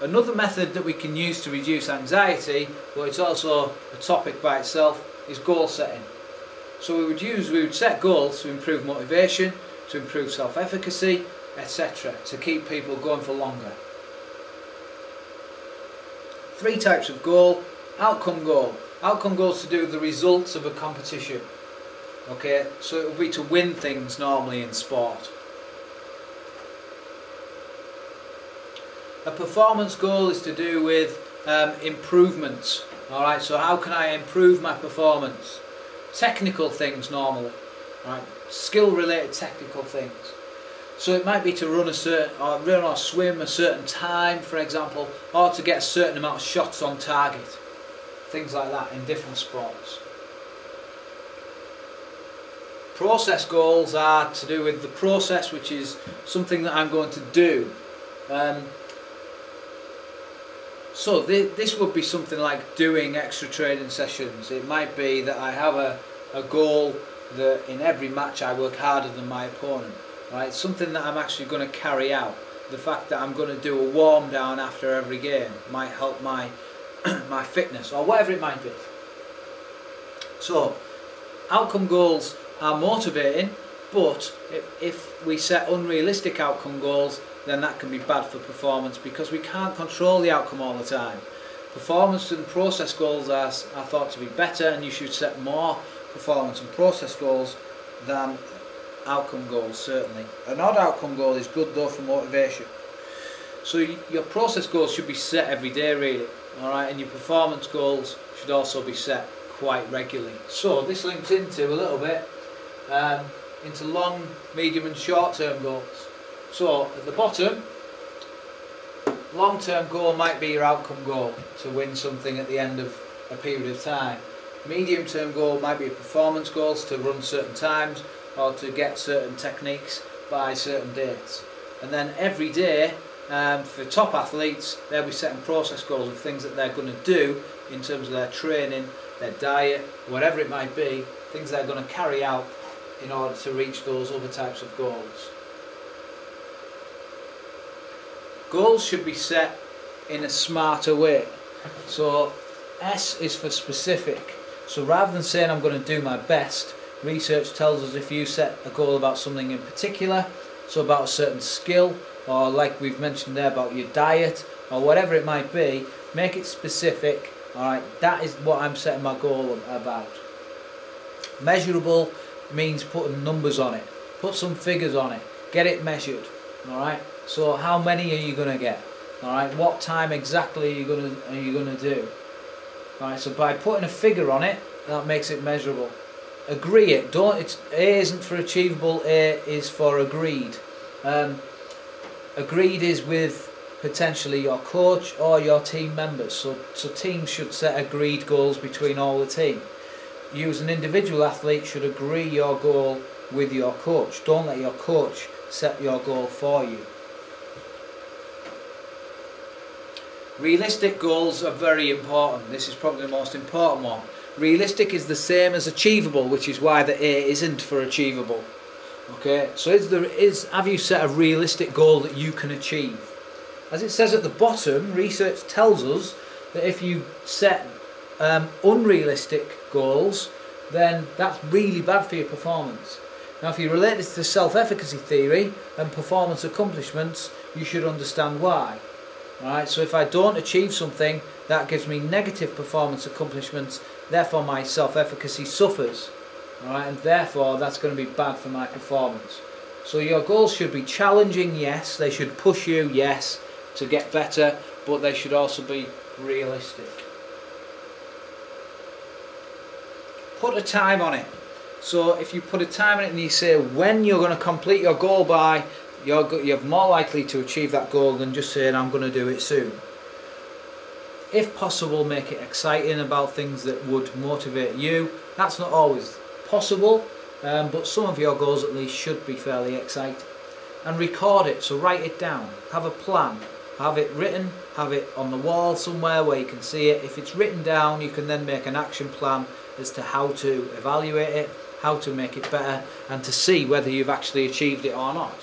Another method that we can use to reduce anxiety, but it's also a topic by itself, is goal setting. So we would set goals to improve motivation, to improve self-efficacy, etc., to keep people going for longer. 3 types of goal. Outcome goal. Outcome goal is to do with the results of a competition. Okay, so it would be to win things normally in sport. A performance goal is to do with improvements. Alright, so how can I improve my performance? Technical things normally. Right, skill related technical things. So it might be to run or swim a certain time, for example, or to get a certain amount of shots on target. Things like that in different sports. Process goals are to do with the process, which is something that I'm going to do. So this would be something like doing extra training sessions. It might be that I have a goal that in every match I work harder than my opponent. Right? Something that I'm actually going to carry out. The fact that I'm going to do a warm down after every game might help my my fitness, or whatever it might be. So outcome goals are motivating, but if we set unrealistic outcome goals, then that can be bad for performance, because we can't control the outcome all the time. Performance and process goals are thought to be better, and you should set more performance and process goals than outcome goals, certainly. An odd outcome goal is good though for motivation. So your process goals should be set every day really, alright, and your performance goals should also be set quite regularly. So this links into a little bit into long, medium and short term goals. So at the bottom, long term goal might be your outcome goal, to win something at the end of a period of time. Medium term goal might be your performance goals, to run certain times or to get certain techniques by certain dates. And then every day, for top athletes, they'll be setting process goals of things that they're going to do in terms of their training, their diet, whatever it might be, things they're going to carry out in order to reach those other types of goals. Goals should be set in a smarter way. So S is for specific. So rather than saying I'm going to do my best, research tells us if you set a goal about something in particular, so about a certain skill, or like we've mentioned there about your diet, or whatever it might be, make it specific. Alright, that is what I'm setting my goal about. Measurable means putting numbers on it. Put some figures on it. Get it measured. Alright, so how many are you going to get? Alright, what time exactly are you going to do? Alright, so by putting a figure on it, that makes it measurable. Agree it. A isn't for achievable, A is for agreed. Agreed is with potentially your coach or your team members. So teams should set agreed goals between all the team. You as an individual athlete should agree your goal with your coach. Don't let your coach set your goal for you. Realistic goals are very important. This is probably the most important one. Realistic is the same as achievable, which is why the A isn't for achievable. Okay, so have you set a realistic goal that you can achieve? As it says at the bottom, research tells us that if you set unrealistic goals, then that's really bad for your performance. Now if you relate this to self-efficacy theory and performance accomplishments, you should understand why. Alright, so if I don't achieve something, that gives me negative performance accomplishments, therefore my self-efficacy suffers. Alright, and therefore that's going to be bad for my performance. So your goals should be challenging, yes, they should push you, yes, to get better, but they should also be realistic. Put a time on it. So if you put a time on it and you say when you're going to complete your goal by, you're more likely to achieve that goal than just saying I'm going to do it soon. If possible, make it exciting about things that would motivate you. That's not always possible, but some of your goals at least should be fairly exciting. And record it, so write it down. Have a plan. Have it written, have it on the wall somewhere where you can see it. If it's written down, you can then make an action plan as to how to evaluate it, how to make it better, and to see whether you've actually achieved it or not.